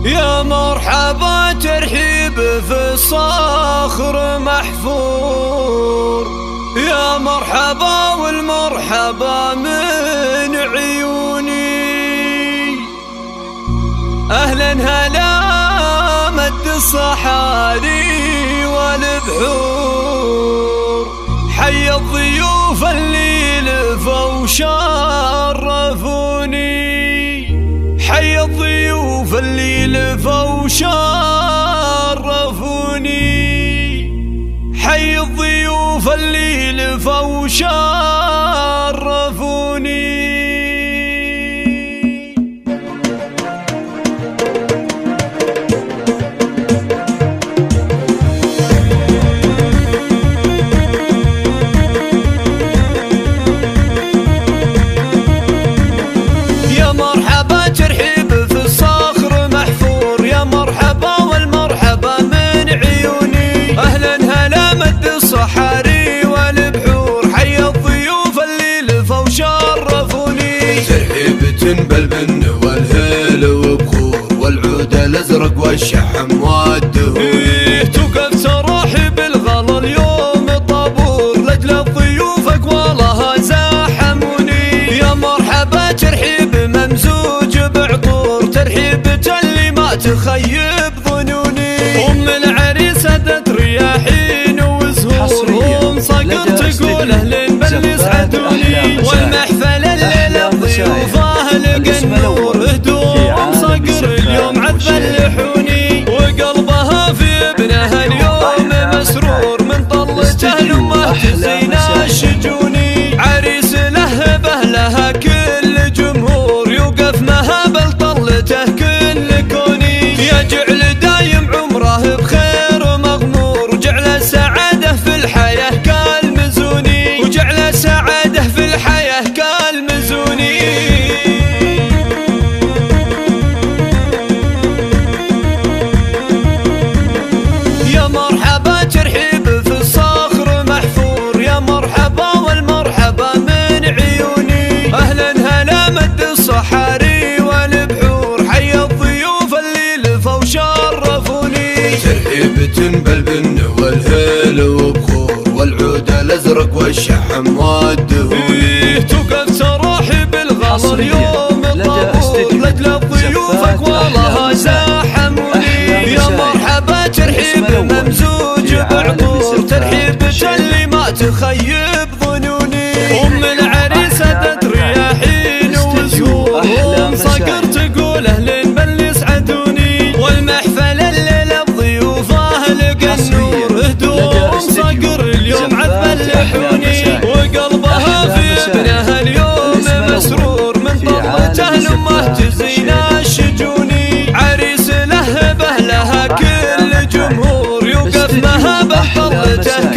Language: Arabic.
يا مرحبا ترحيب في الصخر محفور، يا مرحبا والمرحبا من عيوني. أهلا هلا مد الصحاري والبحور، حي الضيوف اللي لفوا شرفوني، حي الضيوف اللي لفوا شرفوني، حي الضيوف اللي لفوا شرفوني. يا مرحبا ترحيب في الصخر محفور، يا مرحبا والمرحبا من عيوني. أهلا هلا مد الصحاري والبحور، حي الضيوف اللي لفوا شرفوني. ترحيب تنبل بن والهيل وبخور، والعود الازرق والشحم والدهون. توقف تروحي بالغلا اليوم طابور، لاجل ضيوفك والله زاحموني. يا مرحبا ترحيب ممزوج بعطور، ترحيبة اللي ما تخيب ظنوني. ام العريس هدت رياحين وزهور، ام صقر تقول اهلين بل يسعدوني. والمحفل الليله ضيوفه لقى النور، هدوم صقر اليوم عذب اللحوني. وقلبها في ابنها اليوم مسرور، من طلته لامه تزين الشجوني. عريس لهبه لها كل جمهور، يوقف مهابل طلته كل كوني. يجعل دايم عمره بخير مغمور، وجعل السعاده في الحياه كالمزوني، وجعل السعاده في الحياه كالمزوني. يا مرحبا ترحيب في الصخر محفور، يا مرحبا والمرحبا من عيوني. أهلا هلا مد الصحاري والبحور، حي الضيوف اللي لفوا شرفوني. ترحيب تنبل بن والهيل وبخور، والعود الازرق والشحم والدهون. توقف تروحي بالغلا اليوم طابور، لاجل ضيوفك والله زاحموني. يا مرحبا ترحيب ممزوج بعطور، ترحيبة اللي ما تخيب ظنوني. ام العريس هدت رياحين وزهور، ام صقر تقول اهلين بل يسعدوني. والمحفل الليله ضيوفه لقى النور، هدوم صقر اليوم عذب اللحوني. وقلبها في ابنها اليوم مسرور، من طلته لامه تزين الشجوني. عريس لهبه لها كل جمهور، يوقف مهابه طلته